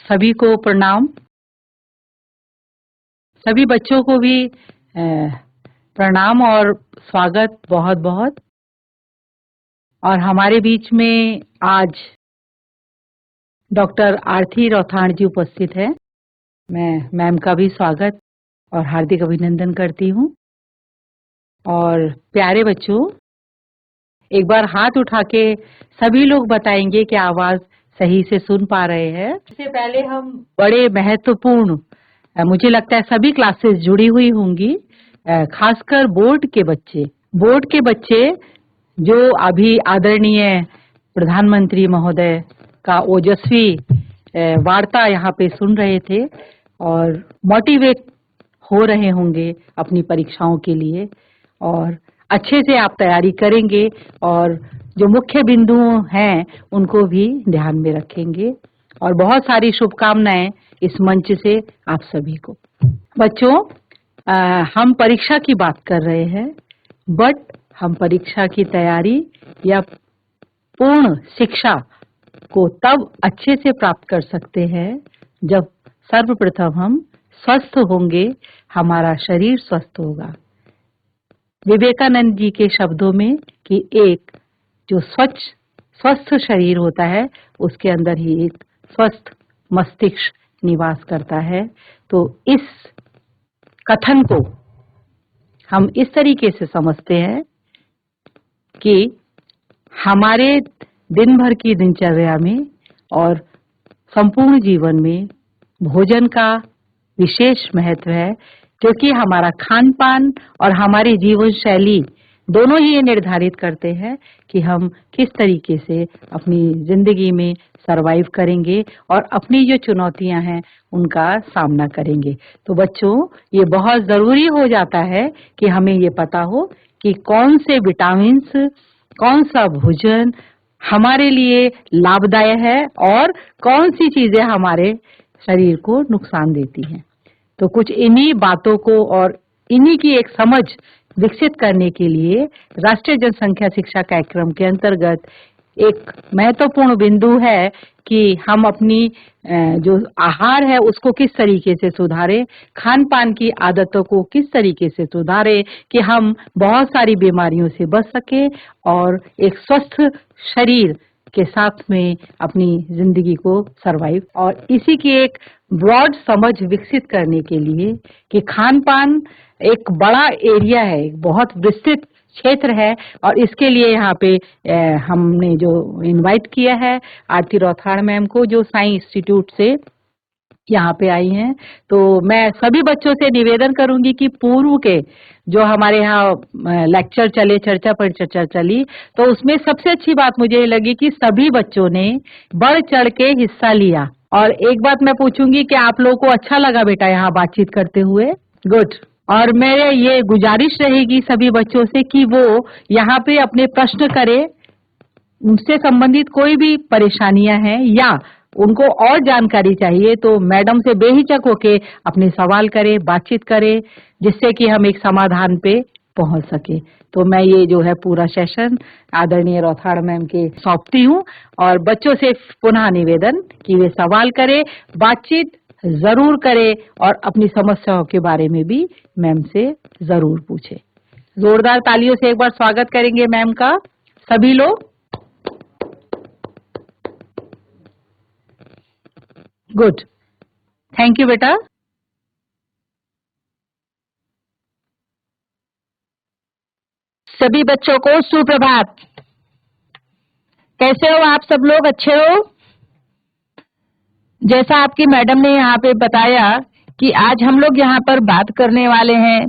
सभी को प्रणाम। सभी बच्चों को भी प्रणाम और स्वागत बहुत बहुत। और हमारे बीच में आज डॉक्टर आरती रौथाण जी उपस्थित है। मैं मैम का भी स्वागत और हार्दिक अभिनंदन करती हूँ। और प्यारे बच्चों, एक बार हाथ उठा के सभी लोग बताएंगे कि आवाज सही से सुन पा रहे हैं। इससे पहले हम बड़े महत्वपूर्ण, मुझे लगता है सभी क्लासेस जुड़ी हुई होंगी, खासकर बोर्ड के बच्चे जो अभी आदरणीय प्रधानमंत्री महोदय का ओजस्वी वार्ता यहाँ पे सुन रहे थे और मोटिवेट हो रहे होंगे अपनी परीक्षाओं के लिए, और अच्छे से आप तैयारी करेंगे और जो मुख्य बिंदु हैं उनको भी ध्यान में रखेंगे। और बहुत सारी शुभकामनाएं इस मंच से आप सभी को। बच्चों, हम परीक्षा की बात कर रहे हैं, बट हम परीक्षा की तैयारी या पूर्ण शिक्षा को तब अच्छे से प्राप्त कर सकते हैं जब सर्वप्रथम हम स्वस्थ होंगे, हमारा शरीर स्वस्थ होगा। विवेकानंद जी के शब्दों में कि एक जो स्वस्थ शरीर होता है उसके अंदर ही एक स्वस्थ मस्तिष्क निवास करता है। तो इस कथन को हम इस तरीके से समझते हैं कि हमारे दिन भर की दिनचर्या में और संपूर्ण जीवन में भोजन का विशेष महत्व है, क्योंकि हमारा खान पान और हमारी जीवन शैली दोनों ही ये निर्धारित करते हैं कि हम किस तरीके से अपनी जिंदगी में सरवाइव करेंगे और अपनी जो चुनौतियां हैं उनका सामना करेंगे। तो बच्चों, ये बहुत जरूरी हो जाता है कि हमें ये पता हो कि कौन से विटामिन्स, कौन सा भोजन हमारे लिए लाभदायक है और कौन सी चीजें हमारे शरीर को नुकसान देती हैं। तो कुछ इन्हीं बातों को और इन्हीं की एक समझ विकसित करने के लिए राष्ट्रीय जनसंख्या शिक्षा कार्यक्रम के अंतर्गत एक महत्वपूर्ण बिंदु है कि हम अपनी जो आहार है उसको किस तरीके से सुधारें, खान पान की आदतों को किस तरीके से सुधारें कि हम बहुत सारी बीमारियों से बच सके और एक स्वस्थ शरीर के साथ में अपनी जिंदगी को सरवाइव। और इसी की एक ब्रॉड समझ विकसित करने के लिए कि खान पान एक बड़ा एरिया है, एक बहुत विस्तृत क्षेत्र है, और इसके लिए यहाँ पे हमने जो इनवाइट किया है आरती रौथाण मैम को, जो साई इंस्टीट्यूट से यहाँ पे आई हैं। तो मैं सभी बच्चों से निवेदन करूंगी कि पूर्व के जो हमारे यहाँ लेक्चर चले, चर्चा पर चर्चा चली, तो उसमें सबसे अच्छी बात मुझे लगी कि सभी बच्चों ने बढ़ चढ़ के हिस्सा लिया। और एक बात मैं पूछूंगी कि आप लोगों को अच्छा लगा बेटा यहाँ बातचीत करते हुए? गुड। और मेरे ये गुजारिश रहेगी सभी बच्चों से कि वो यहाँ पे अपने प्रश्न करें, उनसे संबंधित कोई भी परेशानियां हैं या उनको और जानकारी चाहिए तो मैडम से बेहिचक होके अपने सवाल करें, बातचीत करें, जिससे कि हम एक समाधान पे पहुंच सके। तो मैं ये जो है पूरा सेशन आदरणीय रौथाण मैम के सौंपती हूँ और बच्चों से पुनः निवेदन कि वे सवाल करें, बातचीत जरूर करें और अपनी समस्याओं के बारे में भी मैम से जरूर पूछें। जोरदार तालियों से एक बार स्वागत करेंगे मैम का सभी लोग। गुड, थैंक यू बेटा। सभी बच्चों को सुप्रभात। कैसे हो आप सब लोग? अच्छे हो? जैसा आपकी मैडम ने यहाँ पे बताया कि आज हम लोग यहाँ पर बात करने वाले हैं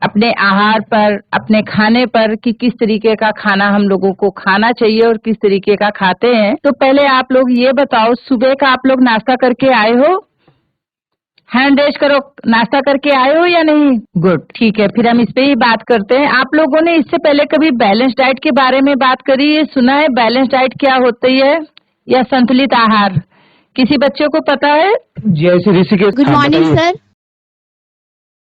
अपने आहार पर, अपने खाने पर कि किस तरीके का खाना हम लोगों को खाना चाहिए और किस तरीके का खाते हैं। तो पहले आप लोग ये बताओ, सुबह का आप लोग नाश्ता करके आए हो? हैंड रेज करो, नाश्ता करके आए हो या नहीं? गुड, ठीक है, फिर हम इस पे ही बात करते हैं। आप लोगों ने इससे पहले कभी बैलेंस डाइट के बारे में बात करी है? सुना है बैलेंस डाइट क्या होती है या संतुलित आहार? किसी बच्चे को पता है? जैसे Rishikesh. Good morning sir.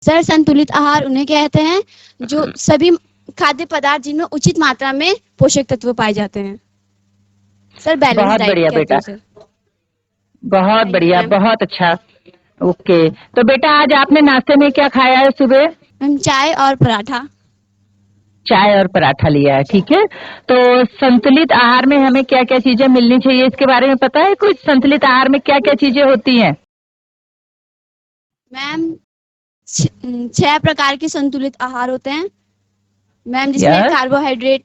Sir, संतुलित आहार उन्हें कहते हैं जो सभी खाद्य पदार्थ जिनमें उचित मात्रा में पोषक तत्व पाए जाते हैं। सर बैलेंस बहुत डाइट बढ़िया कहते बेटा, हैं सर। बहुत बढ़िया, मैम। बहुत अच्छा। ओके, तो बेटा आज आपने नाश्ते में क्या खाया है सुबह? मैम चाय और पराठा। चाय और पराठा लिया है, ठीक है। तो संतुलित आहार में हमें क्या क्या चीजें मिलनी चाहिए, इसके बारे में पता है कुछ? संतुलित आहार में क्या क्या चीजें होती हैं? मैम 6 प्रकार के संतुलित आहार होते हैं मैम, जिसमें यस। कार्बोहाइड्रेट,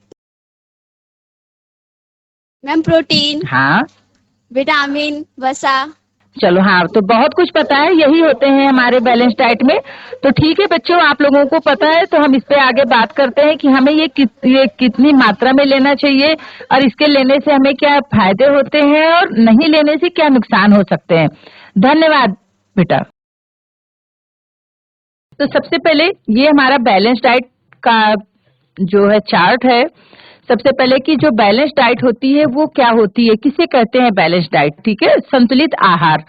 मैम प्रोटीन, हाँ, विटामिन, वसा। चलो, हाँ, तो बहुत कुछ पता है, यही होते हैं हमारे बैलेंस डाइट में। तो ठीक है बच्चों, आप लोगों को पता है, तो हम इस पे आगे बात करते हैं कि हमें ये कितनी मात्रा में लेना चाहिए और इसके लेने से हमें क्या फायदे होते हैं और नहीं लेने से क्या नुकसान हो सकते हैं। धन्यवाद बेटा। तो सबसे पहले ये हमारा बैलेंस डाइट का जो है चार्ट है। सबसे पहले कि जो बैलेंस डाइट होती है वो क्या होती है, किसे कहते हैं बैलेंस डाइट, ठीक है। संतुलित आहार।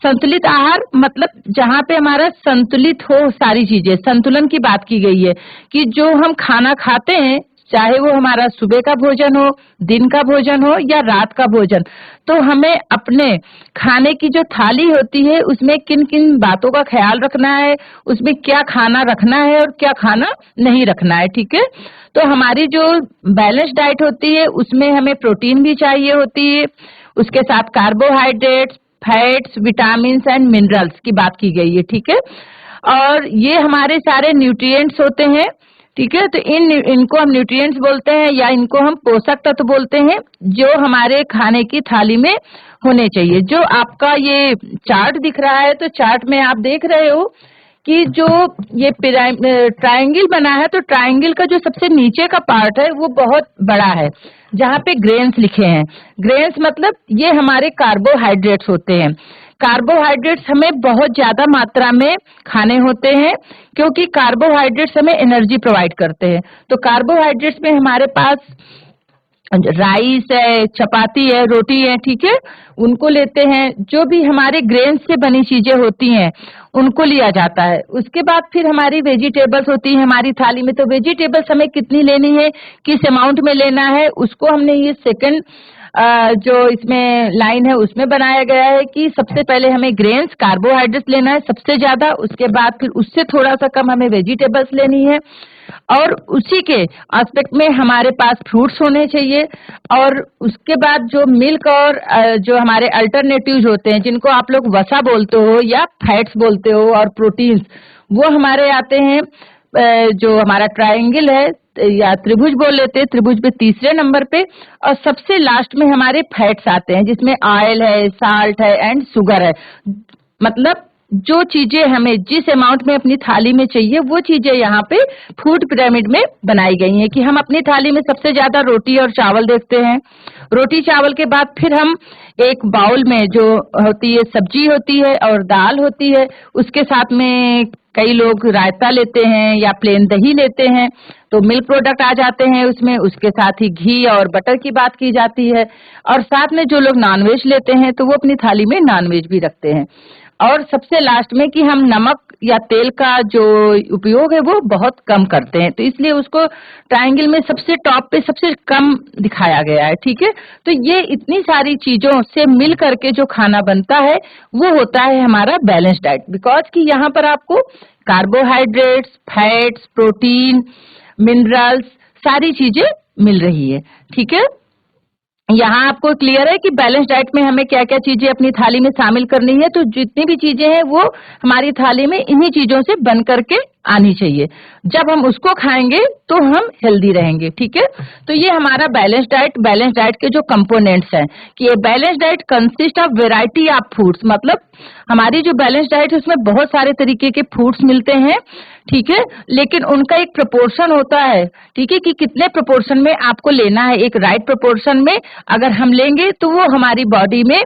संतुलित आहार मतलब जहाँ पे हमारा संतुलित हो सारी चीजें, संतुलन की बात की गई है कि जो हम खाना खाते हैं, चाहे वो हमारा सुबह का भोजन हो, दिन का भोजन हो या रात का भोजन, तो हमें अपने खाने की जो थाली होती है उसमें किन किन बातों का ख्याल रखना है, उसमें क्या खाना रखना है और क्या खाना नहीं रखना है, ठीक है। तो हमारी जो बैलेंस डाइट होती है उसमें हमें प्रोटीन भी चाहिए होती है, उसके साथ carbohydrates, fats, vitamin and minerals की बात की गई है, ठीक है। और ये हमारे सारे न्यूट्रिएंट्स होते हैं, ठीक है। तो इनको हम न्यूट्रिएंट्स बोलते हैं या इनको हम पोषक तत्व बोलते हैं, जो हमारे खाने की थाली में होने चाहिए। जो आपका ये चार्ट दिख रहा है, तो चार्ट में आप देख रहे हो कि जो ये ट्रायंगल बना है, तो ट्रायंगल का जो सबसे नीचे का पार्ट है वो बहुत बड़ा है, जहाँ पे ग्रेन्स लिखे हैं। ग्रेन्स मतलब ये हमारे कार्बोहाइड्रेट्स होते हैं। कार्बोहाइड्रेट्स हमें बहुत ज्यादा मात्रा में खाने होते हैं, क्योंकि कार्बोहाइड्रेट्स हमें एनर्जी प्रोवाइड करते हैं। तो कार्बोहाइड्रेट्स में हमारे पास राइस है, चपाती है, रोटी है, ठीक है, उनको लेते हैं। जो भी हमारे ग्रेन से बनी चीजें होती हैं उनको लिया जाता है। उसके बाद फिर हमारी वेजिटेबल्स होती हैं हमारी थाली में। तो वेजिटेबल्स हमें कितनी लेनी है, किस अमाउंट में लेना है, उसको हमने ये सेकंड जो इसमें लाइन है उसमें बनाया गया है कि सबसे पहले हमें ग्रेन्स, कार्बोहाइड्रेट्स लेना है सबसे ज्यादा, उसके बाद फिर उससे थोड़ा सा कम हमें वेजिटेबल्स लेनी है, और उसी के एस्पेक्ट में हमारे पास फ्रूट्स होने चाहिए। और उसके बाद जो मिल्क और जो हमारे अल्टरनेटिव्स होते हैं, जिनको आप लोग वसा बोलते हो या फैट्स बोलते हो, और प्रोटीन्स, वो हमारे आते हैं जो हमारा ट्रायंगल है या त्रिभुज बोल लेते हैं, त्रिभुज पे तीसरे नंबर पे। और सबसे लास्ट में हमारे फैट्स आते हैं, जिसमें ऑयल है, साल्ट है एंड शुगर है। मतलब जो चीजें हमें जिस अमाउंट में अपनी थाली में चाहिए, वो चीजें यहाँ पे फूड पिरामिड में बनाई गई हैं कि हम अपनी थाली में सबसे ज्यादा रोटी और चावल देखते हैं। रोटी चावल के बाद फिर हम एक बाउल में जो होती है सब्जी होती है और दाल होती है, उसके साथ में कई लोग रायता लेते हैं या प्लेन दही लेते हैं, तो मिल्क प्रोडक्ट आ जाते हैं उसमें। उसके साथ ही घी और बटर की बात की जाती है। और साथ में जो लोग नॉनवेज लेते हैं तो वो अपनी थाली में नॉनवेज भी रखते हैं। और सबसे लास्ट में कि हम नमक या तेल का जो उपयोग है वो बहुत कम करते हैं, तो इसलिए उसको ट्रायंगल में सबसे टॉप पे सबसे कम दिखाया गया है, ठीक है। तो ये इतनी सारी चीजों से मिल करके जो खाना बनता है वो होता है हमारा बैलेंस डाइट, बिकॉज कि यहाँ पर आपको कार्बोहाइड्रेट्स, फैट्स, प्रोटीन, मिनरल्स, सारी चीजें मिल रही है, ठीक है। यहाँ आपको क्लियर है कि बैलेंस डाइट में हमें क्या क्या चीजें अपनी थाली में शामिल करनी है। तो जितनी भी चीजें हैं वो हमारी थाली में इन्हीं चीजों से बन करके आनी चाहिए। जब हम उसको खाएंगे तो हम हेल्दी रहेंगे, ठीक है। तो ये हमारा बैलेंस डाइट के जो कंपोनेंट्स हैं कि ये balance diet consist of variety of foods, मतलब हमारी जो बैलेंस डाइट है उसमें बहुत सारे तरीके के फूड्स मिलते हैं, ठीक है, लेकिन उनका एक प्रोपोर्शन होता है, ठीक है, कि कितने प्रोपोर्शन में आपको लेना है। एक राइट प्रोपोर्शन में अगर हम लेंगे तो वो हमारी बॉडी में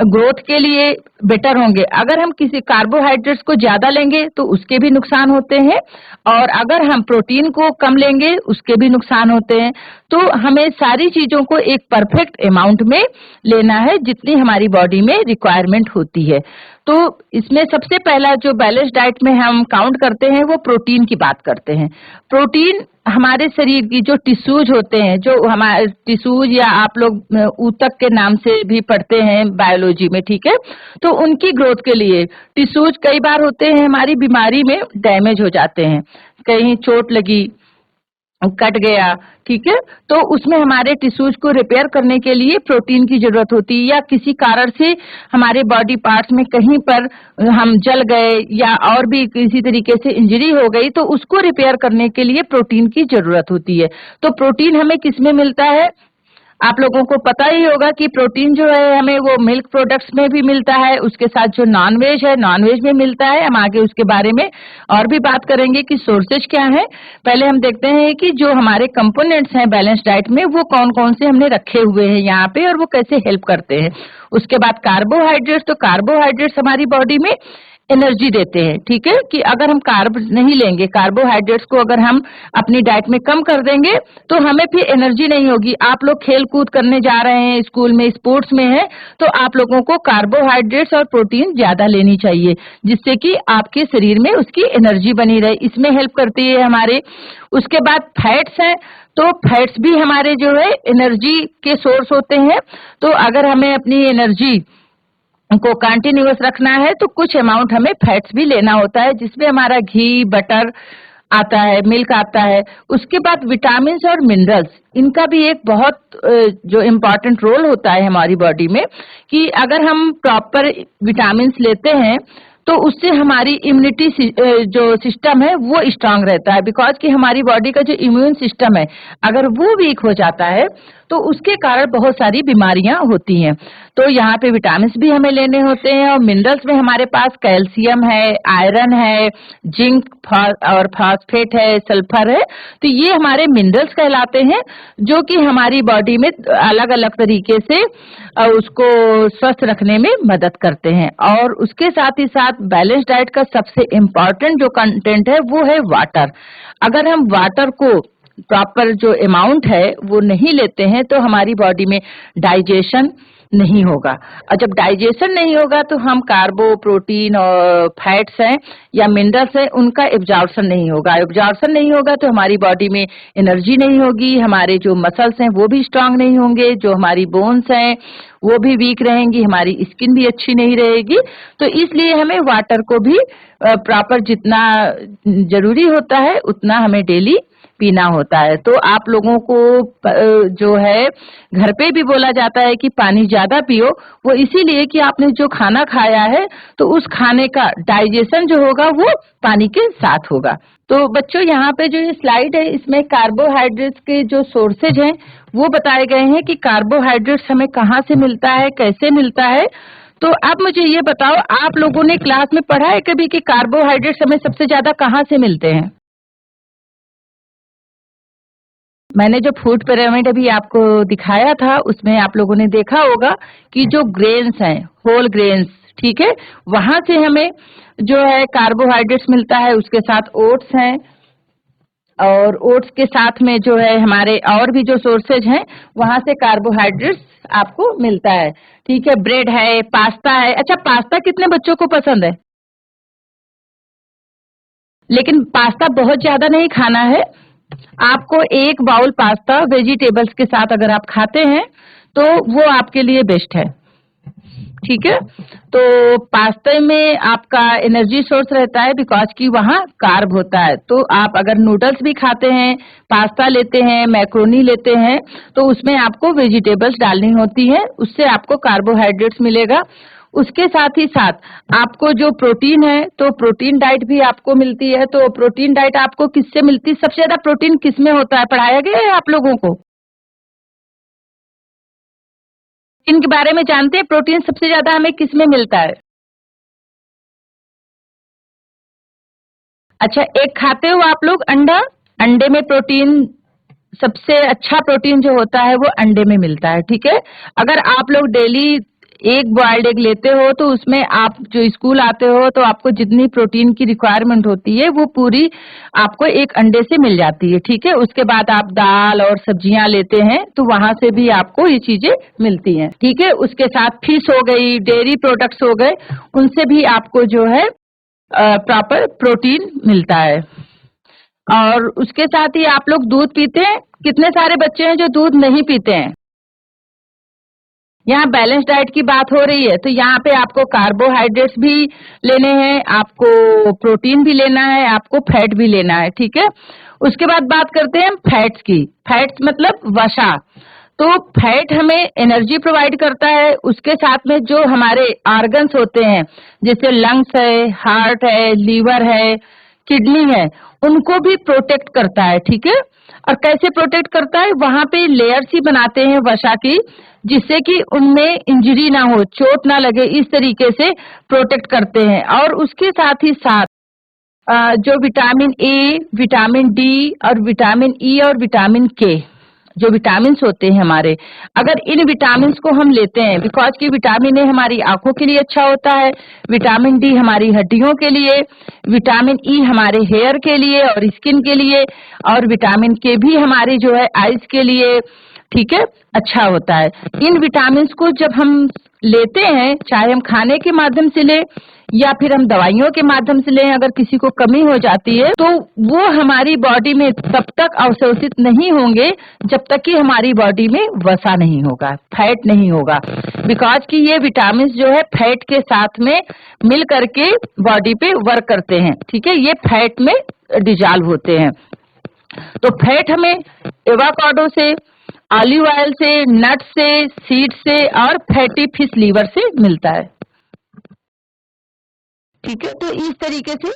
ग्रोथ के लिए बेटर होंगे। अगर हम किसी कार्बोहाइड्रेट्स को ज्यादा लेंगे तो उसके भी नुकसान होते हैं, और अगर हम प्रोटीन को कम लेंगे उसके भी नुकसान होते हैं। तो हमें सारी चीजों को एक परफेक्ट अमाउंट में लेना है, जितनी हमारी बॉडी में रिक्वायरमेंट होती है। तो इसमें सबसे पहला जो बैलेंस डाइट में हम काउंट करते हैं वो प्रोटीन की बात करते हैं। प्रोटीन हमारे शरीर की जो टिश्यूज होते हैं, जो हमारे टिश्यूज या आप लोग ऊतक के नाम से भी पढ़ते हैं बायोलॉजी में, ठीक है, तो उनकी ग्रोथ के लिए टिश्यूज कई बार होते हैं हमारी बीमारी में डैमेज हो जाते हैं, कहीं चोट लगी, कट गया, ठीक है, तो उसमें हमारे टिश्यूज को रिपेयर करने के लिए प्रोटीन की जरूरत होती है, या किसी कारण से हमारे बॉडी पार्ट्स में कहीं पर हम जल गए या और भी किसी तरीके से इंजरी हो गई, तो उसको रिपेयर करने के लिए प्रोटीन की जरूरत होती है। तो प्रोटीन हमें किसमें मिलता है? आप लोगों को पता ही होगा कि प्रोटीन जो है हमें वो मिल्क प्रोडक्ट्स में भी मिलता है, उसके साथ जो नॉनवेज है नॉनवेज में मिलता है। हम आगे उसके बारे में और भी बात करेंगे कि सोर्सेज क्या है। पहले हम देखते हैं कि जो हमारे कंपोनेंट्स हैं बैलेंस डाइट में वो कौन कौन से हमने रखे हुए हैं यहाँ पे और वो कैसे हेल्प करते हैं। उसके बाद कार्बोहाइड्रेट्स, तो कार्बोहाइड्रेट्स हमारी बॉडी में एनर्जी देते हैं, ठीक है, कि अगर हम कार्ब नहीं लेंगे, कार्बोहाइड्रेट्स को अगर हम अपनी डाइट में कम कर देंगे तो हमें फिर एनर्जी नहीं होगी। आप लोग खेल कूद करने जा रहे हैं, स्कूल में स्पोर्ट्स में है, तो आप लोगों को कार्बोहाइड्रेट्स और प्रोटीन ज्यादा लेनी चाहिए, जिससे कि आपके शरीर में उसकी एनर्जी बनी रहे, इसमें हेल्प करती है हमारे। उसके बाद फैट्स हैं, तो फैट्स भी हमारे जो है एनर्जी के सोर्स होते हैं। तो अगर हमें अपनी एनर्जी को कंटिन्यूअस रखना है तो कुछ अमाउंट हमें फैट्स भी लेना होता है, जिसमें हमारा घी, बटर आता है, मिल्क आता है। उसके बाद विटामिन और मिनरल्स, इनका भी एक बहुत जो इम्पोर्टेंट रोल होता है हमारी बॉडी में, कि अगर हम प्रॉपर विटामिन लेते हैं तो उससे हमारी इम्यूनिटी जो सिस्टम है वो स्ट्रांग रहता है, बिकॉज कि हमारी बॉडी का जो इम्यून सिस्टम है अगर वो वीक हो जाता है तो उसके कारण बहुत सारी बीमारियां होती हैं। तो यहाँ पे विटामिन भी हमें लेने होते हैं, और मिनरल्स में हमारे पास कैल्शियम है, आयरन है, जिंक और फास्फेट है, सल्फर है। तो ये हमारे मिनरल्स कहलाते हैं, जो कि हमारी बॉडी में अलग अलग तरीके से उसको स्वस्थ रखने में मदद करते हैं। और उसके साथ ही साथ बैलेंस डाइट का सबसे इम्पोर्टेंट जो कंटेंट है वो है वाटर। अगर हम वाटर को प्रॉपर जो अमाउंट है वो नहीं लेते हैं तो हमारी बॉडी में डाइजेशन नहीं होगा, और जब डाइजेशन नहीं होगा तो हम कार्बो, प्रोटीन और फैट्स हैं या मिनरल्स हैं उनका एब्जॉर्प्शन नहीं होगा। एब्जॉर्प्शन नहीं होगा तो हमारी बॉडी में एनर्जी नहीं होगी, हमारे जो मसल्स हैं वो भी स्ट्रांग नहीं होंगे, जो हमारी बोन्स हैं वो भी वीक रहेंगी, हमारी स्किन भी अच्छी नहीं रहेगी। तो इसलिए हमें वाटर को भी प्रॉपर जितना जरूरी होता है उतना हमें डेली पीना होता है। तो आप लोगों को जो है घर पे भी बोला जाता है कि पानी ज्यादा पियो, वो इसीलिए कि आपने जो खाना खाया है तो उस खाने का डाइजेशन जो होगा वो पानी के साथ होगा। तो बच्चों यहाँ पे जो ये स्लाइड है इसमें कार्बोहाइड्रेट्स के जो सोर्सेज हैं वो बताए गए हैं कि कार्बोहाइड्रेट्स हमें कहाँ से मिलता है, कैसे मिलता है। तो अब मुझे ये बताओ, आप लोगों ने क्लास में पढ़ा है कभी कि कार्बोहाइड्रेट्स हमें सबसे ज्यादा कहाँ से मिलते हैं? मैंने जो फूड पिरामिड अभी आपको दिखाया था उसमें आप लोगों ने देखा होगा कि जो ग्रेन्स हैं, होल ग्रेन्स, ठीक है, वहां से हमें जो है कार्बोहाइड्रेट्स मिलता है। उसके साथ ओट्स हैं, और ओट्स के साथ में जो है हमारे और भी जो सोर्सेज हैं वहां से कार्बोहाइड्रेट्स आपको मिलता है, ठीक है। ब्रेड है, पास्ता है। अच्छा, पास्ता कितने बच्चों को पसंद है? लेकिन पास्ता बहुत ज्यादा नहीं खाना है। आपको एक बाउल पास्ता वेजिटेबल्स के साथ अगर आप खाते हैं तो वो आपके लिए बेस्ट है, ठीक है। तो पास्ते में आपका एनर्जी सोर्स रहता है बिकॉज कि वहाँ कार्ब होता है। तो आप अगर नूडल्स भी खाते हैं, पास्ता लेते हैं, मैक्रोनी लेते हैं, तो उसमें आपको वेजिटेबल्स डालनी होती है, उससे आपको कार्बोहाइड्रेट्स मिलेगा। उसके साथ ही साथ आपको जो प्रोटीन है तो प्रोटीन डाइट भी आपको मिलती है। तो प्रोटीन डाइट आपको किससे मिलती है? सबसे ज्यादा प्रोटीन किसमें होता है, पढ़ाया गया है आप लोगों को? इनके बारे में जानते हैं? प्रोटीन सबसे ज्यादा हमें किसमें मिलता है? अच्छा, एक खाते हो आप लोग अंडा? अंडे में प्रोटीन, सबसे अच्छा प्रोटीन जो होता है वो अंडे में मिलता है, ठीक है। अगर आप लोग डेली एक बॉइल्ड एग लेते हो तो उसमें आप जो स्कूल आते हो तो आपको जितनी प्रोटीन की रिक्वायरमेंट होती है वो पूरी आपको एक अंडे से मिल जाती है, ठीक है। उसके बाद आप दाल और सब्जियां लेते हैं तो वहां से भी आपको ये चीजें मिलती हैं, ठीक है। उसके साथ फिश हो गई, डेयरी प्रोडक्ट्स हो गए, उनसे भी आपको जो है प्रॉपर प्रोटीन मिलता है। और उसके साथ ही आप लोग दूध पीते हैं। कितने सारे बच्चे हैं जो दूध नहीं पीते हैं? यहाँ बैलेंस डाइट की बात हो रही है, तो यहाँ पे आपको कार्बोहाइड्रेट्स भी लेने हैं, आपको प्रोटीन भी लेना है, आपको फैट भी लेना है, ठीक है। उसके बाद बात करते हैं फैट्स की। फैट्स मतलब वसा। तो फैट हमें एनर्जी प्रोवाइड करता है, उसके साथ में जो हमारे ऑर्गन्स होते हैं जैसे लंग्स है, हार्ट है, लीवर है, किडनी है, उनको भी प्रोटेक्ट करता है, ठीक है। और कैसे प्रोटेक्ट करता है? वहां पे लेयर्स ही बनाते हैं वसा की, जिससे कि उनमें इंजरी ना हो, चोट ना लगे, इस तरीके से प्रोटेक्ट करते हैं। और उसके साथ ही साथ जो विटामिन ए, विटामिन डी और विटामिन ई और विटामिन के जो विटामिन होते हैं हमारे, अगर इन विटामिन को हम लेते हैं, बिकॉज की विटामिन ए हमारी आंखों के लिए अच्छा होता है, विटामिन डी हमारी हड्डियों के लिए, विटामिन ई हमारे हेयर के लिए और स्किन के लिए, और विटामिन के भी हमारी जो है आइज के लिए, ठीक है, अच्छा होता है। इन विटामिन को जब हम लेते हैं, चाहे हम खाने के माध्यम से लें या फिर हम दवाइयों के माध्यम से लें, अगर किसी को कमी हो जाती है तो वो हमारी बॉडी में तब तक अवशोषित नहीं होंगे जब तक कि हमारी बॉडी में वसा नहीं होगा, फैट नहीं होगा। बिकॉज कि ये विटामिन जो है फैट के साथ में मिल करके बॉडी पे वर्क करते हैं, ठीक है, ये फैट में डिजॉल्व होते हैं। तो फैट हमें एवोकाडो से, ऑलिव ऑयल से, नट से, सीड से और फैटी फिश लीवर से मिलता है, ठीक है। तो इस तरीके से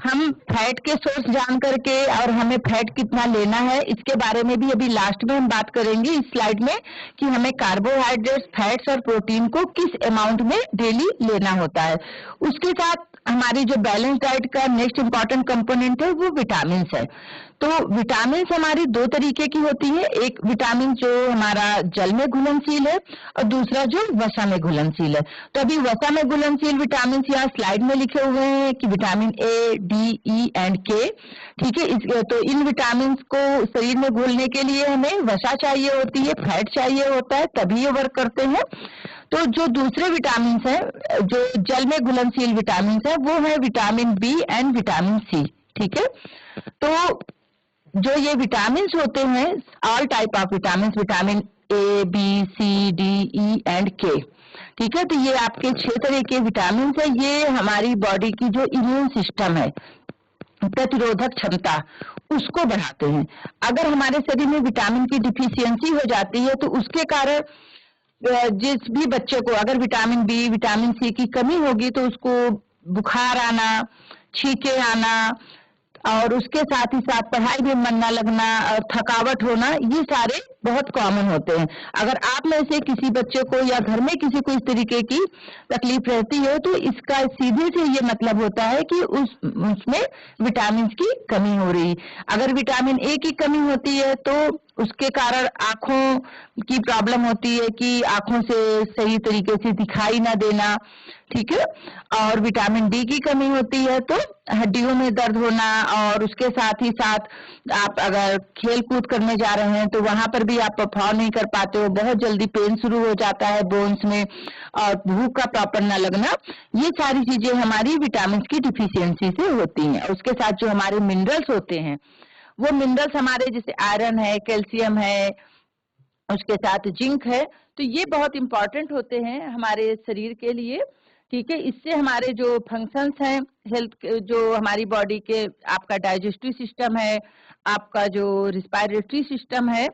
हम फैट के सोर्स जान करके और हमें फैट कितना लेना है, इसके बारे में भी अभी लास्ट में हम बात करेंगे इस स्लाइड में, कि हमें कार्बोहाइड्रेट्स, फैट्स और प्रोटीन को किस अमाउंट में डेली लेना होता है। उसके साथ हमारी जो बैलेंस डाइट का नेक्स्ट इंपॉर्टेंट कंपोनेंट है वो विटामिन है। तो विटामिन हमारी दो तरीके की होती है, एक विटामिन जो हमारा जल में घुलनशील है और दूसरा जो वसा में घुलनशील है। तो अभी वसा में घुलनशील विटामिन यहाँ स्लाइड में लिखे हुए हैं कि vitamin A, D, E and K, ठीक है। तो इन विटामिन को शरीर में घुलने के लिए हमें वसा चाहिए होती है, फैट चाहिए होता है, तभी ये वर्क करते हैं। तो जो दूसरे विटामिन है, जो जल में घुलनशील विटामिन है, वो है vitamin B and vitamin C, ठीक है। तो जो ये विटामिन होते हैं, all type of vitamin, vitamin A, B, C, D, E and K, ठीक है। तो ये आपके 6 तरह के विटामिन है। ये हमारी बॉडी की जो इम्यून सिस्टम है, प्रतिरोधक क्षमता, उसको बढ़ाते हैं। अगर हमारे शरीर में विटामिन की डिफिशियंसी हो जाती है तो उसके कारण जिस भी बच्चे को अगर विटामिन बी, विटामिन सी की कमी होगी तो उसको बुखार आना, छींके आना और उसके साथ ही साथ पढ़ाई में मन न लगना और थकावट होना, ये सारे बहुत कॉमन होते हैं। अगर आप में से किसी बच्चे को या घर में किसी को इस तरीके की तकलीफ रहती है तो इसका सीधे से ये मतलब होता है कि उसमें विटामिन की कमी हो रही। अगर विटामिन ए की कमी होती है तो उसके कारण आंखों की प्रॉब्लम होती है कि आंखों से सही तरीके से दिखाई ना देना, ठीक है। और विटामिन डी की कमी होती है तो हड्डियों में दर्द होना, और उसके साथ ही साथ आप अगर खेल कूद करने जा रहे हैं तो वहां पर भी आप परफॉर्म नहीं कर पाते हो, बहुत जल्दी पेन शुरू हो जाता है बोन्स में, और भूख का प्रॉपर ना लगना, ये सारी चीजें हमारी विटामिन की डिफिशियंसी से होती हैं। उसके साथ जो हमारे मिनरल्स होते हैं, वो मिनरल्स हमारे जैसे आयरन है, कैल्शियम है, उसके साथ जिंक है, तो ये बहुत इंपॉर्टेंट होते हैं हमारे शरीर के लिए, ठीक है। इससे हमारे जो फंक्शंस हैं हेल्थ, जो हमारी बॉडी के, आपका डाइजेस्टिव सिस्टम है, आपका जो रिस्पायरेटरी सिस्टम है,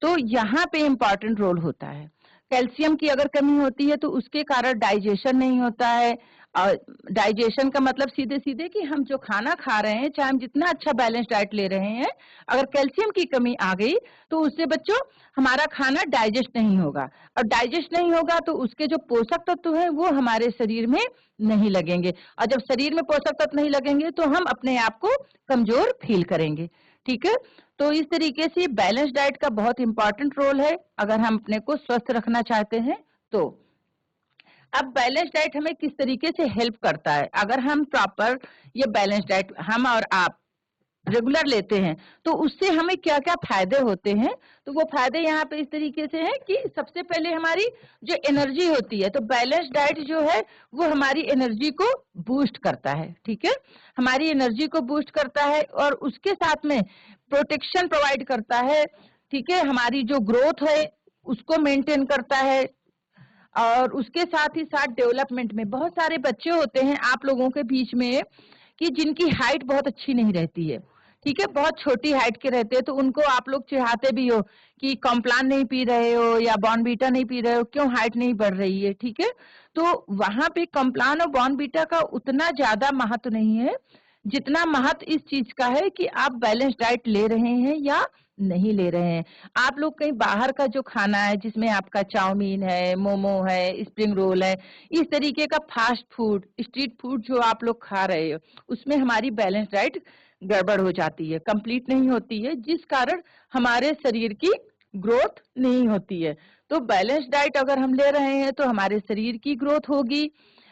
तो यहाँ पे इम्पॉर्टेंट रोल होता है। कैल्शियम की अगर कमी होती है तो उसके कारण डाइजेशन नहीं होता है। और डाइजेशन का मतलब सीधे सीधे कि हम जो खाना खा रहे हैं, चाहे हम जितना अच्छा बैलेंस डाइट ले रहे हैं, अगर कैल्शियम की कमी आ गई तो उससे बच्चों हमारा खाना डाइजेस्ट नहीं होगा, और डाइजेस्ट नहीं होगा तो उसके जो पोषक तत्व हैं वो हमारे शरीर में नहीं लगेंगे, और जब शरीर में पोषक तत्व नहीं लगेंगे तो हम अपने आप को कमजोर फील करेंगे, ठीक है। तो इस तरीके से बैलेंस डाइट का बहुत इंपॉर्टेंट रोल है अगर हम अपने को स्वस्थ रखना चाहते हैं तो। अब बैलेंस डाइट हमें किस तरीके से हेल्प करता है, अगर हम प्रॉपर ये बैलेंस डाइट हम और आप रेगुलर लेते हैं तो उससे हमें क्या क्या फायदे होते हैं। तो वो फायदे यहाँ पे इस तरीके से हैं कि सबसे पहले हमारी जो एनर्जी होती है, तो बैलेंस डाइट जो है वो हमारी एनर्जी को बूस्ट करता है। ठीक है, हमारी एनर्जी को बूस्ट करता है और उसके साथ में प्रोटेक्शन प्रोवाइड करता है। ठीक है, हमारी जो ग्रोथ है उसको मेंटेन करता है और उसके साथ ही साथ डेवलपमेंट में बहुत सारे बच्चे होते हैं आप लोगों के बीच में कि जिनकी हाइट बहुत अच्छी नहीं रहती है। ठीक है, बहुत छोटी हाइट के रहते हैं, तो उनको आप लोग चाहते भी हो कि कॉम्प्लान नहीं पी रहे हो या बॉर्नवीटा नहीं पी रहे हो, क्यों हाइट नहीं बढ़ रही है। ठीक है, तो वहां पे कॉम्प्लान और बॉर्नवीटा का उतना ज्यादा महत्व नहीं है जितना महत्व इस चीज का है कि आप बैलेंस डाइट ले रहे हैं या नहीं ले रहे हैं। आप लोग कहीं बाहर का जो खाना है जिसमें आपका चाउमीन है, मोमो है, स्प्रिंग रोल है, इस तरीके का फास्ट फूड, स्ट्रीट फूड जो आप लोग खा रहे हो, उसमें हमारी बैलेंस डाइट गड़बड़ हो जाती है, कंप्लीट नहीं होती है, जिस कारण हमारे शरीर की ग्रोथ नहीं होती है। तो बैलेंस डाइट अगर हम ले रहे हैं तो हमारे शरीर की ग्रोथ होगी,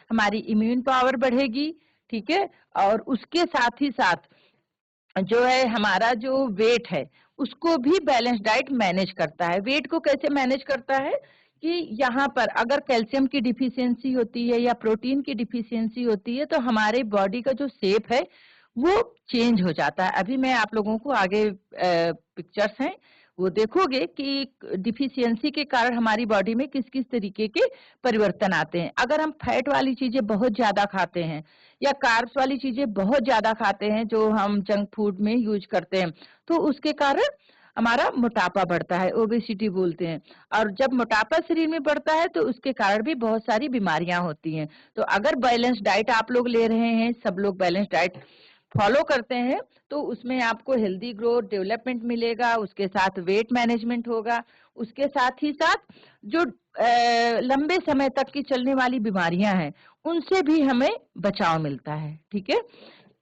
हमारी इम्यून पावर बढ़ेगी। ठीक है, और उसके साथ ही साथ जो है हमारा जो वेट है उसको भी बैलेंस डाइट मैनेज करता है। वेट को कैसे मैनेज करता है कि यहाँ पर अगर कैल्शियम की डिफिशियंसी होती है या प्रोटीन की डिफिशियंसी होती है तो हमारे बॉडी का जो शेप है वो चेंज हो जाता है। अभी मैं आप लोगों को आगे पिक्चर्स हैं वो देखोगे कि डिफिशियंसी के कारण हमारी बॉडी में किस किस तरीके के परिवर्तन आते हैं। अगर हम फैट वाली चीजें बहुत ज्यादा खाते हैं या कार्ब्स वाली चीजें बहुत ज्यादा खाते हैं जो हम जंक फूड में यूज करते हैं, तो उसके कारण हमारा मोटापा बढ़ता है, ओबेसिटी बोलते हैं। और जब मोटापा शरीर में बढ़ता है तो उसके कारण भी बहुत सारी बीमारियां होती हैं। तो अगर बैलेंस डाइट आप लोग ले रहे हैं, सब लोग बैलेंस डाइट फॉलो करते हैं, तो उसमें आपको हेल्दी ग्रोथ डेवलपमेंट मिलेगा, उसके साथ वेट मैनेजमेंट होगा, उसके साथ ही साथ जो लंबे समय तक की चलने वाली बीमारियां हैं उनसे भी हमें बचाव मिलता है। ठीक है,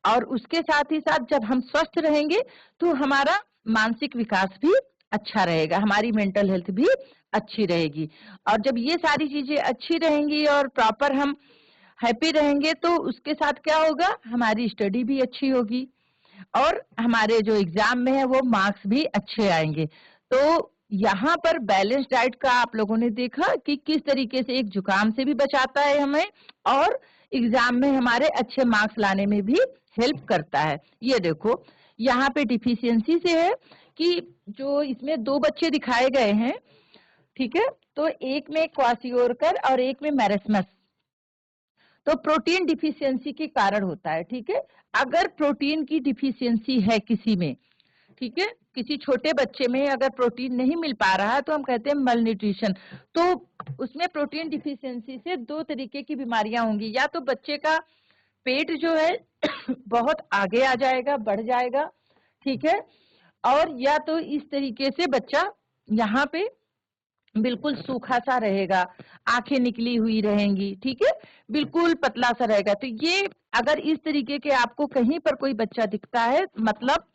और उसके साथ ही साथ जब हम स्वस्थ रहेंगे तो हमारा मानसिक विकास भी अच्छा रहेगा, हमारी मेंटल हेल्थ भी अच्छी रहेगी। और जब ये सारी चीजें अच्छी रहेंगी और प्रॉपर हम हैप्पी रहेंगे तो उसके साथ क्या होगा, हमारी स्टडी भी अच्छी होगी और हमारे जो एग्जाम में है वो मार्क्स भी अच्छे आएंगे। तो यहाँ पर बैलेंस डाइट का आप लोगों ने देखा कि किस तरीके से एक जुकाम से भी बचाता है हमें और एग्जाम में हमारे अच्छे मार्क्स लाने में भी हेल्प करता है। ये देखो यहाँ पे डिफिशियंसी से है कि जो इसमें दो बच्चे दिखाए गए हैं, ठीक है, तो एक में क्वासियोरकर और एक में मैरस्मस, तो प्रोटीन डिफिशियंसी के कारण होता है। ठीक है, अगर प्रोटीन की डिफिशियंसी है किसी में, ठीक है, किसी छोटे बच्चे में अगर प्रोटीन नहीं मिल पा रहा है तो हम कहते हैं मल न्यूट्रिशन। तो उसमें प्रोटीन डिफिशियंसी से दो तरीके की बीमारियां होंगी, या तो बच्चे का पेट जो है बहुत आगे आ जाएगा, बढ़ जाएगा। ठीक है, और या तो इस तरीके से बच्चा यहाँ पे बिल्कुल सूखा सा रहेगा, आंखें निकली हुई रहेंगी। ठीक है, बिल्कुल पतला सा रहेगा। तो ये अगर इस तरीके के आपको कहीं पर कोई बच्चा दिखता है मतलब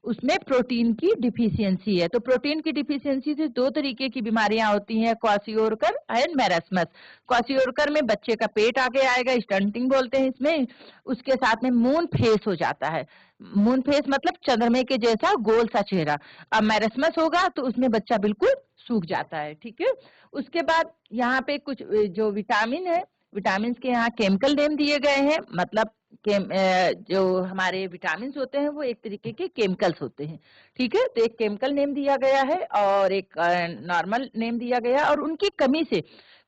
उसमें प्रोटीन की डिफिशियंसी है। तो प्रोटीन की डिफिशियंसी से दो तरीके की बीमारियां होती हैं, क्वासियोरकर एंड मैरस्मस। क्वासियोरकर में बच्चे का पेट आगे आएगा, स्टंटिंग बोलते हैं इसमें, उसके साथ में मून फेस हो जाता है। मून फेस मतलब चंद्रमे के जैसा गोल सा चेहरा। अब मैरस्मस होगा तो उसमें बच्चा बिल्कुल सूख जाता है। ठीक है, उसके बाद यहाँ पे कुछ जो विटामिन है, विटामिन के यहाँ केमिकल नेम दिए गए हैं, मतलब जो हमारे विटामिन होते हैं वो एक तरीके के केमिकल्स होते हैं। ठीक है, तो एक केमिकल नेम दिया गया है और एक नॉर्मल नेम दिया गया है, और उनकी कमी से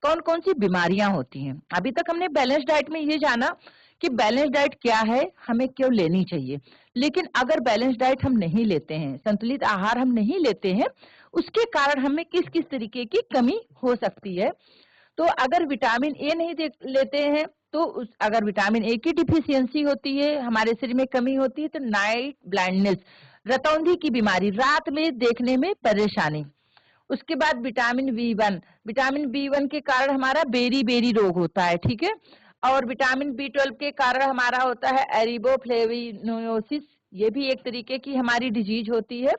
कौन कौन सी बीमारियां होती हैं। अभी तक हमने बैलेंस डाइट में ये जाना कि बैलेंस डाइट क्या है, हमें क्यों लेनी चाहिए। लेकिन अगर बैलेंस डाइट हम नहीं लेते हैं, संतुलित आहार हम नहीं लेते हैं, उसके कारण हमें किस किस तरीके की कमी हो सकती है। तो अगर विटामिन ए नहीं लेते हैं तो अगर विटामिन ए की डिफिशियंसी होती है, हमारे शरीर में कमी होती है, तो नाइट ब्लाइंडनेस, रतौंधी की बीमारी, रात में देखने में परेशानी। उसके बाद विटामिन बी वन के कारण हमारा बेरी बेरी रोग होता है। ठीक है, और विटामिन बी 12 के कारण हमारा होता है एरिबोफ्लेविनोसिस, ये भी एक तरीके की हमारी डिजीज होती है।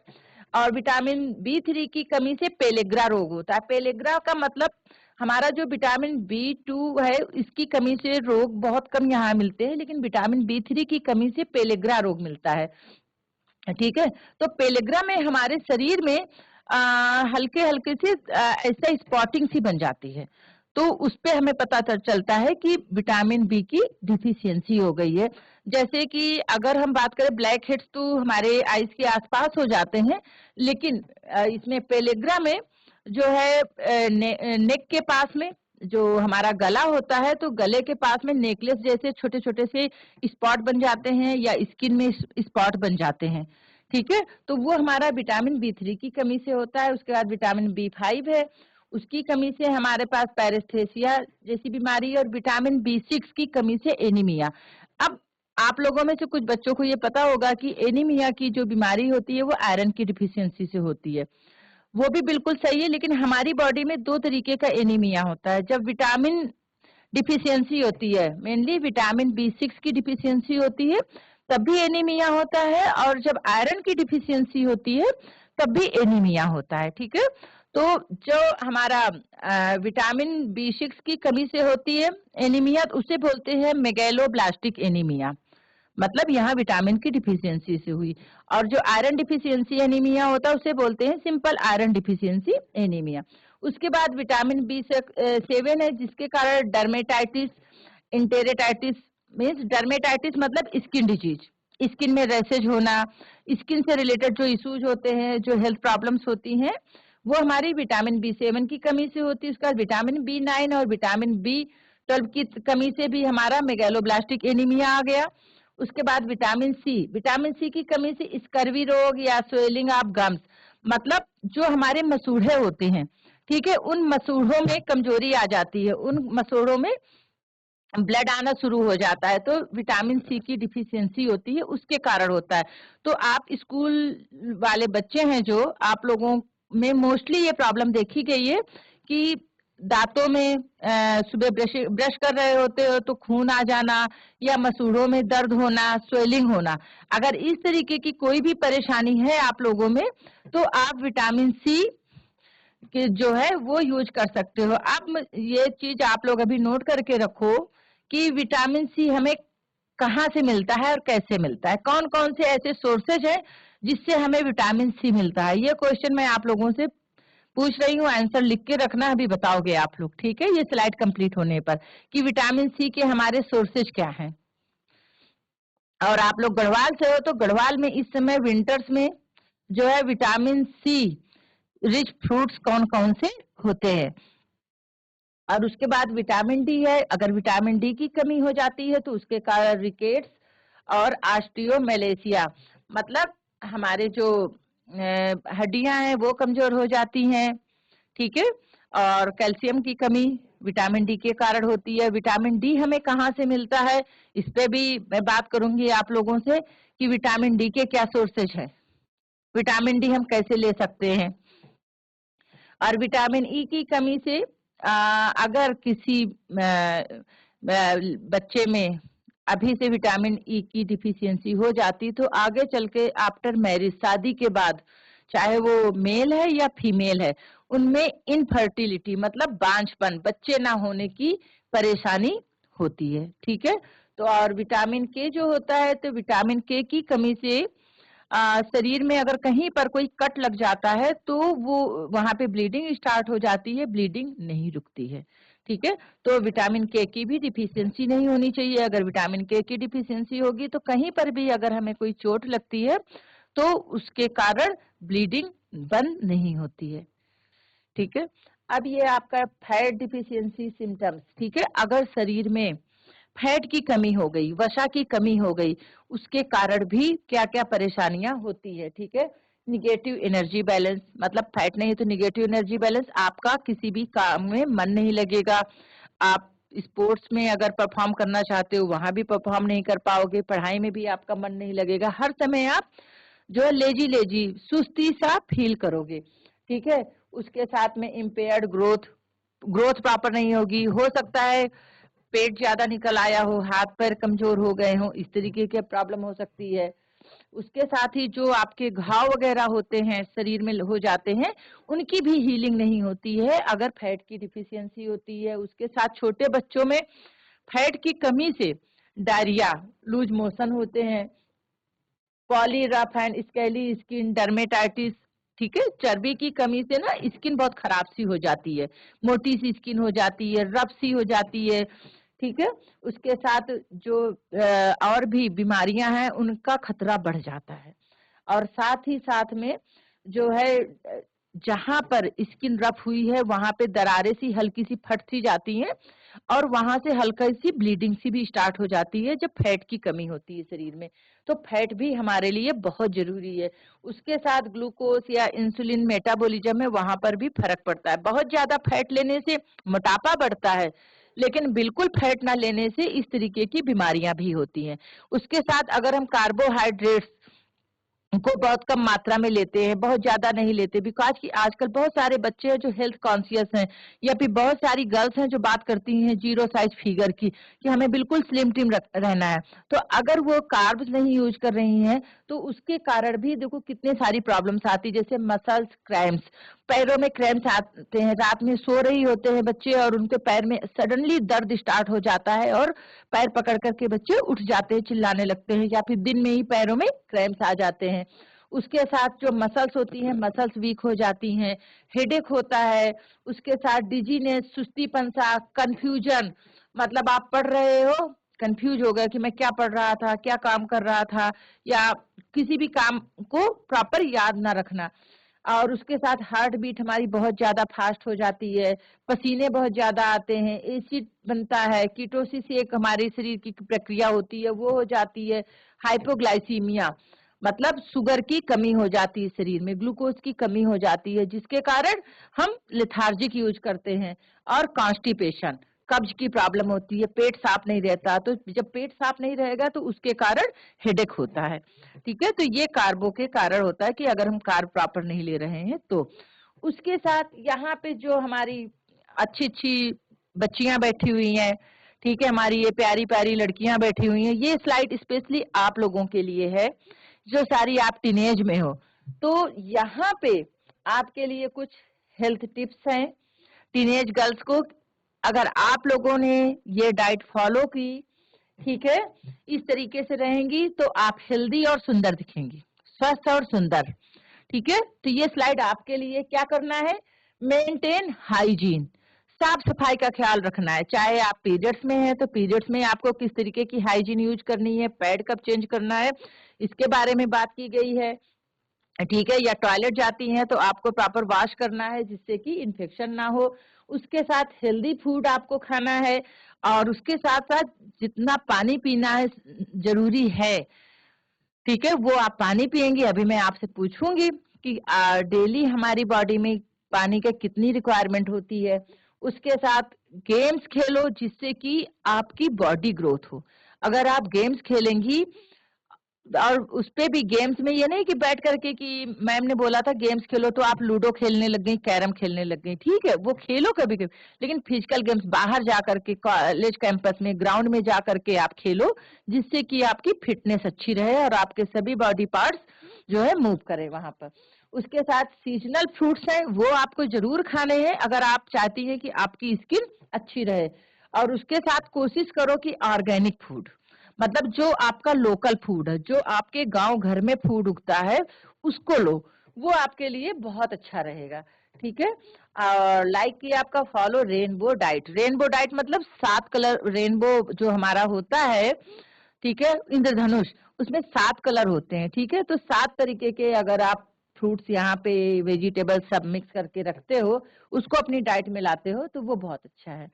और विटामिन बी 3 की कमी से पेलेग्रा रोग होता है। पेलेग्रा का मतलब हमारा जो विटामिन बी 2 है इसकी कमी से रोग बहुत कम यहाँ मिलते हैं, लेकिन विटामिन बी 3 की कमी से पेलेग्रा रोग मिलता है। ठीक है। तो पेलेग्रा में हमारे शरीर में हल्के हल्के से ऐसा स्पॉटिंग सी बन जाती है, तो उस पे हमें पता चलता है कि विटामिन बी की डिफिशियंसी हो गई है। जैसे कि अगर हम बात करें, ब्लैक हेड्स तो हमारे आईज के आसपास हो जाते हैं, लेकिन इसमें पेलेग्रा में जो है नेक के पास में जो हमारा गला होता है, तो गले के पास में नेकलेस जैसे छोटे छोटे से स्पॉट बन जाते हैं या स्किन में स्पॉट बन जाते हैं। ठीक है, तो वो हमारा विटामिन बी 3 की कमी से होता है। उसके बाद विटामिन बी 5 है, उसकी कमी से हमारे पास पैरेस्थेसिया जैसी बीमारी है, और विटामिन बी 6 की कमी से एनीमिया। अब आप लोगों में से कुछ बच्चों को ये पता होगा कि एनीमिया की जो बीमारी होती है वो आयरन की डिफिशियंसी से होती है। वो भी बिल्कुल सही है, लेकिन हमारी बॉडी में दो तरीके का एनीमिया होता है। जब विटामिन डिफिशियंसी होती है, मेनली विटामिन बी 6 की डिफिशियंसी होती है, तब भी एनीमिया होता है, और जब आयरन की डिफिशियंसी होती है तब भी एनीमिया होता है। ठीक है, तो जो हमारा विटामिन बी 6 की कमी से होती है एनीमिया, उसे बोलते हैं मेगैलोब्लास्टिक एनीमिया, मतलब यहाँ विटामिन की डिफिशियंसी से हुई। और जो आयरन डिफिशियंसी एनीमिया होता है उसे बोलते हैं सिंपल आयरन डिफिशियंसी एनीमिया। उसके बाद विटामिन बी 7 है, जिसके कारण डर्मेटाइटिस, इंटेरेटाइटिस, मीन्स डर्मेटाइटिस मतलब स्किन डिजीज, स्किन में रैसेज होना, स्किन से रिलेटेड जो इश्यूज होते हैं, जो हेल्थ प्रॉब्लम्स होती हैं, वो हमारी विटामिन बी 7 की कमी से होती है। उसके बाद विटामिन बी 9 और विटामिन बी 12 की कमी से भी हमारा मेगैलोब्लास्टिक एनीमिया आ गया। उसके बाद विटामिन सी की कमी से स्कर्वी रोग या स्वेलिंग ऑफ गम्स, मतलब जो हमारे मसूड़े होते हैं, ठीक है, उन मसूड़ों में कमजोरी आ जाती है, उन मसूड़ों में ब्लड आना शुरू हो जाता है, तो विटामिन सी की डिफिशियंसी होती है, उसके कारण होता है। तो आप स्कूल वाले बच्चे हैं, जो आप लोगों में मोस्टली ये प्रॉब्लम देखी गई है कि दांतों में सुबह ब्रश ब्रश कर रहे होते हो तो खून आ जाना, या मसूड़ों में दर्द होना, स्वेलिंग होना। अगर इस तरीके की कोई भी परेशानी है आप लोगों में, तो आप विटामिन सी कि जो है वो यूज कर सकते हो। आप ये चीज आप लोग अभी नोट करके रखो कि विटामिन सी हमें कहाँ से मिलता है और कैसे मिलता है, कौन कौन से ऐसे सोर्सेज हैं जिससे हमें विटामिन सी मिलता है। ये क्वेश्चन मैं आप लोगों से पूछ रही हूँ, आंसर लिख के रखना, अभी बताओगे आप लोग, ठीक है, ये स्लाइड कंप्लीट होने पर, कि विटामिन सी के हमारे सोर्सेज क्या हैं। और आप लोग गढ़वाल से हो, तो गढ़वाल में इस समय विंटर्स में जो है विटामिन सी रिच फ्रूट्स कौन कौन से होते हैं। और उसके बाद विटामिन डी है, अगर विटामिन डी की कमी हो जाती है तो उसके कारण रिकेट्स और ऑस्टियोमेलेसिया, मतलब हमारे जो हड्डियां हैं वो कमजोर हो जाती हैं। ठीक है, और कैल्शियम की कमी विटामिन डी के कारण होती है। विटामिन डी हमें कहाँ से मिलता है, इस पे भी मैं बात करूंगी आप लोगों से कि विटामिन डी के क्या सोर्सेज है, विटामिन डी हम कैसे ले सकते हैं। और विटामिन ई की कमी से अगर किसी बच्चे में अभी से विटामिन ई की डिफिशियंसी हो जाती, तो आगे चल के आफ्टर मैरिज, शादी के बाद, चाहे वो मेल है या फीमेल है, उनमें इनफर्टिलिटी मतलब बांझपन, बच्चे ना होने की परेशानी होती है। ठीक है, तो और विटामिन के जो होता है, तो विटामिन के की कमी से शरीर में अगर कहीं पर कोई कट लग जाता है तो वो वहां पे ब्लीडिंग स्टार्ट हो जाती है, ब्लीडिंग नहीं रुकती है। ठीक है, तो विटामिन के की भी डिफिशियंसी नहीं होनी चाहिए। अगर विटामिन के की डिफिशियंसी होगी तो कहीं पर भी अगर हमें कोई चोट लगती है तो उसके कारण ब्लीडिंग बंद नहीं होती है। ठीक है, अब ये आपका फैट डिफिशियंसी सिम्टम्स। ठीक है, अगर शरीर में फैट की कमी हो गई, वसा की कमी हो गई, उसके कारण भी क्या क्या परेशानियां होती है। ठीक है, निगेटिव एनर्जी बैलेंस, मतलब फैट नहीं है तो निगेटिव एनर्जी बैलेंस, आपका किसी भी काम में मन नहीं लगेगा, आप स्पोर्ट्स में अगर परफॉर्म करना चाहते हो वहां भी परफॉर्म नहीं कर पाओगे, पढ़ाई में भी आपका मन नहीं लगेगा, हर समय आप जो है लेजी लेजी सुस्ती सा फील करोगे। ठीक है, उसके साथ में इम्पेयर्ड ग्रोथ, ग्रोथ प्रॉपर नहीं होगी, हो सकता है पेट ज्यादा निकल आया हो, हाथ पैर कमजोर हो गए हो, इस तरीके की प्रॉब्लम हो सकती है। उसके साथ ही जो आपके घाव वगैरह होते हैं शरीर में हो जाते हैं, उनकी भी हीलिंग नहीं होती है अगर फैट की डिफिशियंसी होती है। उसके साथ छोटे बच्चों में फैट की कमी से डायरिया, लूज मोशन होते हैं, poly rough and scaly skin, dermatitis, ठीक है। चर्बी की कमी से ना स्किन बहुत खराब सी हो जाती है, मोटी सी स्किन हो जाती है, रफ सी हो जाती है, ठीक है। उसके साथ जो और भी बीमारियां हैं उनका खतरा बढ़ जाता है। और साथ ही साथ में जो है जहां पर स्किन रफ हुई है वहां पे दरारें सी हल्की सी फट सी जाती हैं और वहां से हल्की सी ब्लीडिंग सी भी स्टार्ट हो जाती है जब फैट की कमी होती है शरीर में। तो फैट भी हमारे लिए बहुत जरूरी है। उसके साथ ग्लूकोज या इंसुलिन मेटाबॉलिज्म है वहां पर भी फर्क पड़ता है। बहुत ज्यादा फैट लेने से मोटापा बढ़ता है, लेकिन बिल्कुल फैट ना लेने से इस तरीके की बीमारियां भी होती हैं। उसके साथ अगर हम कार्बोहाइड्रेट्स को बहुत कम मात्रा में लेते हैं, बहुत ज्यादा नहीं लेते, बिकॉज कि आजकल बहुत सारे बच्चे हैं जो हेल्थ कॉन्शियस हैं, या फिर बहुत सारी गर्ल्स हैं जो बात करती हैं जीरो साइज फिगर की कि हमें बिल्कुल स्लिम टिम रहना है। तो अगर वो कार्ब्स नहीं यूज कर रही हैं तो उसके कारण भी देखो कितने सारी प्रॉब्लम्स आती, जैसे मसल्स क्रैम्प्स, पैरों में क्रैम्प्स आते हैं, रात में सो रही होते हैं बच्चे और उनके पैर में सडनली दर्द स्टार्ट हो जाता है और पैर पकड़ करके बच्चे उठ जाते हैं, चिल्लाने लगते हैं, या फिर दिन में ही पैरों में क्रैम्प्स आ जाते हैं। उसके साथ जो मसल्स होती हैं मसल्स वीक हो जाती हैं, हेडेक होता है। उसके साथ डिजीनेस, सुस्तीपन सा, कंफ्यूजन, मतलब आप पढ़ रहे हो कंफ्यूज हो गए कि मैं क्या पढ़ रहा था, क्या काम कर रहा था, या किसी भी काम को प्रॉपर याद ना रखना। और उसके साथ हार्ट बीट हमारी बहुत ज्यादा फास्ट हो जाती है, पसीने बहुत ज्यादा आते हैं, एसिड बनता है, कीटोसिस एक हमारे शरीर की प्रक्रिया होती है वो हो जाती है, हाइपोग्लाइसीमिया मतलब शुगर की कमी हो जाती है शरीर में, ग्लूकोज की कमी हो जाती है, जिसके कारण हम लेथार्जिक यूज करते हैं। और कॉन्स्टिपेशन, कब्ज की प्रॉब्लम होती है, पेट साफ नहीं रहता, तो जब पेट साफ नहीं रहेगा तो उसके कारण हेडेक होता है, ठीक है। तो ये कार्बो के कारण होता है कि अगर हम कार्ब प्रॉपर नहीं ले रहे हैं तो। उसके साथ यहाँ पे जो हमारी अच्छी अच्छी बच्चियां बैठी हुई हैं, ठीक है, हमारी ये प्यारी प्यारी लड़कियां बैठी हुई हैं, ये स्लाइड स्पेशली आप लोगों के लिए है जो सारी आप टीनेज में हो। तो यहाँ पे आपके लिए कुछ हेल्थ टिप्स हैं टीनेज गर्ल्स को। अगर आप लोगों ने ये डाइट फॉलो की, ठीक है, इस तरीके से रहेंगी तो आप हेल्दी और सुंदर दिखेंगी, स्वस्थ और सुंदर, ठीक है। तो ये स्लाइड आपके लिए, क्या करना है, मेंटेन हाइजीन, साफ सफाई का ख्याल रखना है। चाहे आप पीरियड्स में हैं तो पीरियड्स में आपको किस तरीके की हाइजीन यूज करनी है, पैड कब चेंज करना है, इसके बारे में बात की गई है, ठीक है। या टॉयलेट जाती हैं तो आपको प्रॉपर वॉश करना है जिससे कि इन्फेक्शन ना हो। उसके साथ हेल्दी फूड आपको खाना है और उसके साथ साथ जितना पानी पीना है जरूरी है, ठीक है, वो आप पानी पिएंगे। अभी मैं आपसे पूछूंगी कि डेली हमारी बॉडी में पानी का कितनी रिक्वायरमेंट होती है। उसके साथ गेम्स खेलो जिससे कि आपकी बॉडी ग्रोथ हो। अगर आप गेम्स खेलेंगी, और उस पे भी गेम्स में ये नहीं कि बैठ करके कि मैम ने बोला था गेम्स खेलो तो आप लूडो खेलने लग गई, कैरम खेलने लग गई, ठीक है, वो खेलो कभी कभी, लेकिन फिजिकल गेम्स बाहर जा करके कॉलेज कैंपस में ग्राउंड में जा करके आप खेलो जिससे कि आपकी फिटनेस अच्छी रहे और आपके सभी बॉडी पार्ट्स जो है मूव करे वहां पर। उसके साथ सीजनल फ्रूट्स हैं वो आपको जरूर खाने हैं अगर आप चाहती हैं कि आपकी स्किन अच्छी रहे। और उसके साथ कोशिश करो कि ऑर्गेनिक फूड, मतलब जो आपका लोकल फूड है, जो आपके गांव घर में फूड उगता है उसको लो, वो आपके लिए बहुत अच्छा रहेगा, ठीक है। और लाइक कि आपका follow rainbow diet, rainbow diet मतलब 7 कलर, रेनबो जो हमारा होता है, ठीक है, इंद्रधनुष, उसमें 7 कलर होते हैं, ठीक है। तो 7 तरीके के अगर आप फ्रूट्स यहाँ पे वेजिटेबल सब मिक्स करके रखते हो, उसको अपनी डाइट में लाते हो तो वो बहुत अच्छा है।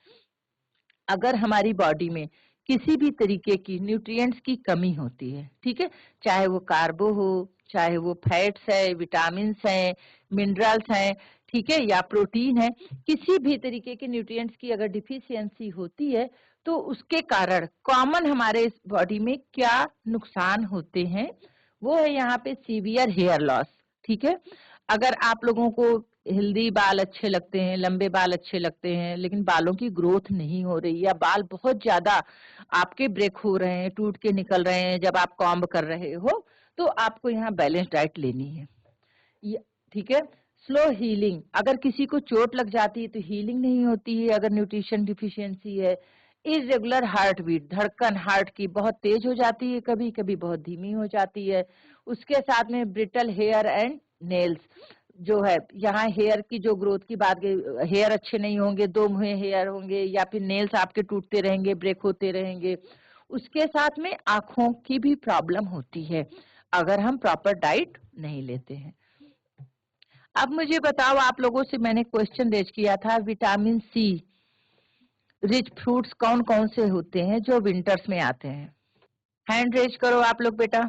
अगर हमारी बॉडी में किसी भी तरीके की न्यूट्रिएंट्स की कमी होती है, ठीक है, चाहे वो कार्बो हो, चाहे वो फैट्स है, विटामिन्स हैं, मिनरल्स हैं, ठीक है, या प्रोटीन है, किसी भी तरीके के न्यूट्रिएंट्स की अगर डिफिशियंसी होती है तो उसके कारण कॉमन हमारे इस बॉडी में क्या नुकसान होते हैं, वो है यहाँ पे सीवियर हेयर लॉस, ठीक है। अगर आप लोगों को हेल्दी बाल अच्छे लगते हैं, लंबे बाल अच्छे लगते हैं, लेकिन बालों की ग्रोथ नहीं हो रही या बाल बहुत ज्यादा आपके ब्रेक हो रहे हैं, टूट के निकल रहे हैं जब आप कॉम्ब कर रहे हो, तो आपको यहाँ बैलेंस डाइट लेनी है, ठीक है। स्लो हीलिंग, अगर किसी को चोट लग जाती है तो हीलिंग नहीं होती है अगर न्यूट्रिशन डिफिशियंसी है। इरेगुलर हार्ट बीट, धड़कन हार्ट की बहुत तेज हो जाती है, कभी कभी बहुत धीमी हो जाती है। उसके साथ में ब्रिटल हेयर एंड नेल्स, जो है यहाँ हेयर की जो ग्रोथ की बात गई, हेयर अच्छे नहीं होंगे, दो मुहे हेयर होंगे, या फिर नेल्स आपके टूटते रहेंगे, ब्रेक होते रहेंगे। उसके साथ में आंखों की भी प्रॉब्लम होती है अगर हम प्रॉपर डाइट नहीं लेते हैं। अब मुझे बताओ, आप लोगों से मैंने क्वेश्चन रेज किया था, विटामिन सी रिच फ्रूट्स कौन कौन से होते हैं जो विंटर्स में आते हैं? हैंड रेज करो आप लोग बेटा।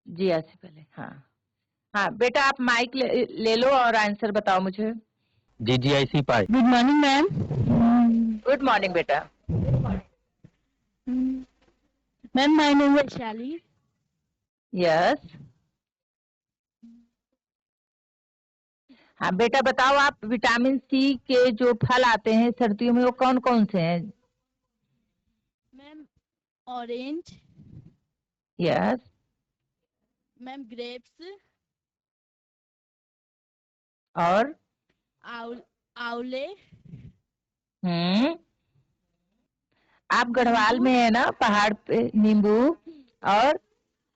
जी ऐसे पहले, हाँ हाँ बेटा, आप माइक ले लो और आंसर बताओ मुझे। GGIC पाई। Good morning ma'am. Good morning बेटा। Ma'am my name is Vaishali. Yes, हाँ बेटा बताओ, आप विटामिन सी के जो फल आते हैं सर्दियों में वो कौन कौन से हैं? Ma'am orange, yes, ma'am grapes, और आंवले, आप गढ़वाल में है ना, पहाड़ पे नींबू, और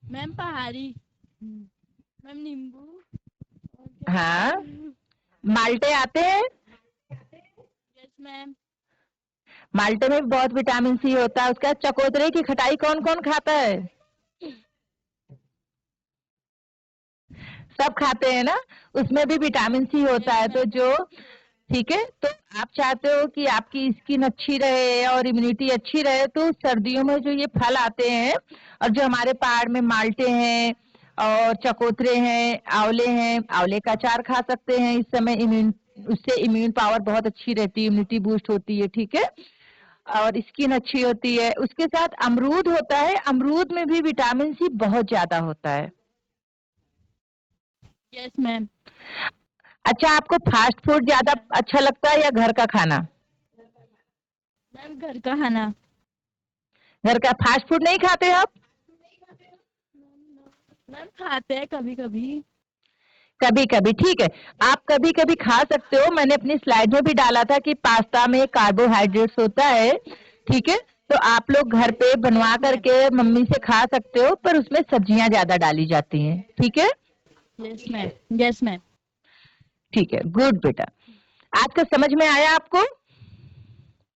मैम पहाड़ी, मैम नींबू, हाँ माल्टे आते हैं। Yes ma'am. माल्टे में भी बहुत विटामिन सी होता है। उसका चकोतरे की खटाई कौन कौन खाता है? सब खाते हैं ना, उसमें भी विटामिन सी होता है। तो जो ठीक है, तो आप चाहते हो कि आपकी स्किन अच्छी रहे और इम्यूनिटी अच्छी रहे, तो सर्दियों में जो ये फल आते हैं और जो हमारे पहाड़ में माल्टे हैं और चकोतरे हैं, आंवले हैं, आंवले का अचार खा सकते हैं इस समय। उससे इम्यून पावर बहुत अच्छी रहती है, इम्यूनिटी बूस्ट होती है, ठीक है, और स्किन अच्छी होती है। उसके साथ अमरूद होता है, अमरूद में भी विटामिन सी बहुत ज्यादा होता है। Yes ma'am. अच्छा, आपको फास्ट फूड ज्यादा अच्छा लगता है या घर का खाना? मैम घर का खाना। घर का फास्ट फूड नहीं खाते आप? मैम खाते हैं कभी कभी। कभी कभी, ठीक है, आप कभी कभी खा सकते हो। मैंने अपनी स्लाइड में भी डाला था कि पास्ता में कार्बोहाइड्रेट्स होता है, ठीक है, तो आप लोग घर पे बनवा करके मम्मी से खा सकते हो, पर उसमें सब्जियां ज्यादा डाली जाती हैं, ठीक है। Yes ma'am, yes ma'am. ठीक है, गुड बेटा। आज का समझ में आया आपको?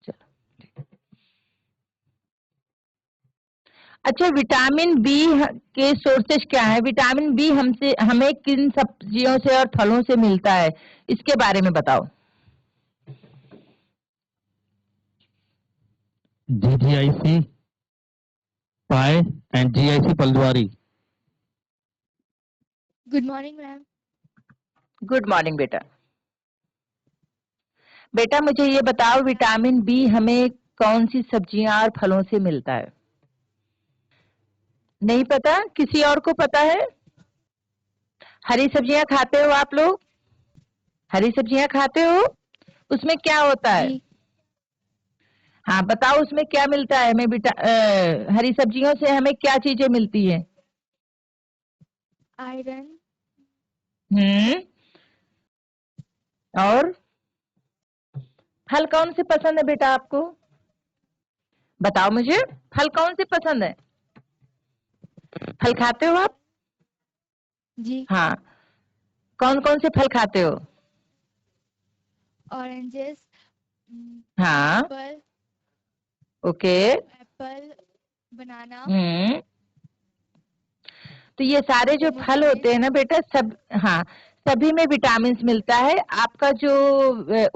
चलो, अच्छा, विटामिन बी के सोर्सेज क्या है? विटामिन बी हमें किन सब्जियों से और फलों से मिलता है, इसके बारे में बताओ। GGIC पाए and GIC Paldwari. Good morning ma'am. Good morning बेटा। बेटा मुझे ये बताओ, विटामिन बी हमें कौन सी सब्जियां और फलों से मिलता है? नहीं पता? किसी और को पता है? हरी सब्जियां खाते हो आप लोग? हरी सब्जियां खाते हो? उसमें क्या होता है? जी। हाँ बताओ, उसमें क्या मिलता है हमें? हरी सब्जियों से हमें क्या चीजें मिलती है? आयरन। और फल कौन से पसंद है बेटा आपको? बताओ मुझे, फल कौन से पसंद है? फल खाते हो आप? जी। हाँ, कौन कौन से फल खाते हो? ऑरेंजेस, हाँ, एप्पल, ओके। एप्पल, बनाना, तो ये सारे जो फल पोमोग्रेनेट। होते हैं ना बेटा, सब, हाँ, सभी में विटामिन मिलता है। आपका जो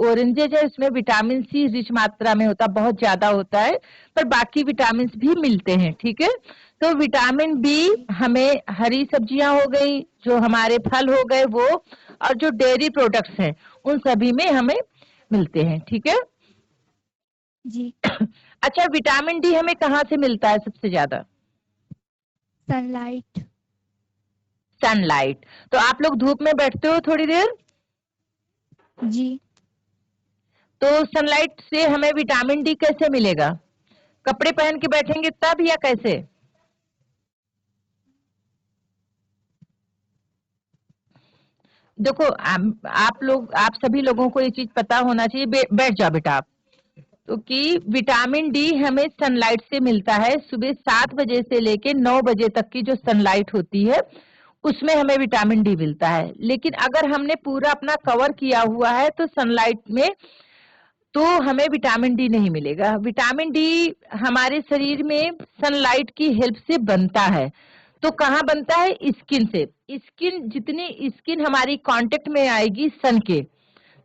ऑरेंजेज है उसमें विटामिन सी रिच मात्रा में होता, बहुत ज्यादा होता है, पर बाकी विटामिन भी मिलते हैं, ठीक है। तो विटामिन बी हमें हरी सब्जियां हो गई, जो हमारे फल हो गए वो, और जो डेयरी प्रोडक्ट्स हैं उन सभी में हमें मिलते हैं, ठीक है। जी। अच्छा, विटामिन डी हमें कहाँ से मिलता है सबसे ज्यादा? सनलाइट। सनलाइट। तो आप लोग धूप में बैठते हो थोड़ी देर, जी। तो सनलाइट से हमें विटामिन डी कैसे मिलेगा? कपड़े पहन के बैठेंगे तब या कैसे? देखो आप सभी लोगों को ये चीज पता होना चाहिए। बैठ जाओ बेटा आप। तो कि विटामिन डी हमें सनलाइट से मिलता है। सुबह 7 बजे से लेके 9 बजे तक की जो सनलाइट होती है उसमें हमें विटामिन डी मिलता है। लेकिन अगर हमने पूरा अपना कवर किया हुआ है तो सनलाइट में तो हमें विटामिन डी नहीं मिलेगा। विटामिन डी हमारे शरीर में सनलाइट की हेल्प से बनता है। तो कहाँ बनता है? स्किन से। स्किन जितनी स्किन हमारी कांटेक्ट में आएगी सन के,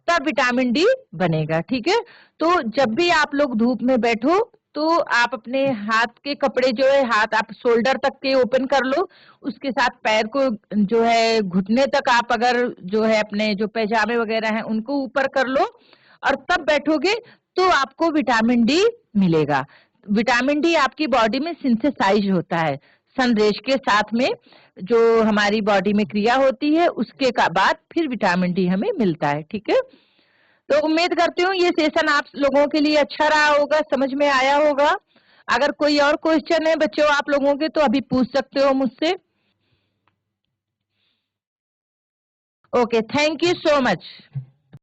तब विटामिन डी बनेगा। ठीक है। तो जब भी आप लोग धूप में बैठो तो आप अपने हाथ के कपड़े जो है हाथ आप शोल्डर तक के ओपन कर लो, उसके साथ पैर को जो है घुटने तक आप अगर जो है अपने जो पैजामे वगैरह हैं उनको ऊपर कर लो और तब बैठोगे तो आपको विटामिन डी मिलेगा। विटामिन डी आपकी बॉडी में सिंथेसाइज होता है सनरेज के साथ में, जो हमारी बॉडी में क्रिया होती है उसके बाद फिर विटामिन डी हमें मिलता है। ठीक है। तो उम्मीद करती हूँ ये सेशन आप लोगों के लिए अच्छा रहा होगा, समझ में आया होगा। अगर कोई और क्वेश्चन है बच्चों आप लोगों के तो अभी पूछ सकते हो मुझसे। Okay, thank you so much.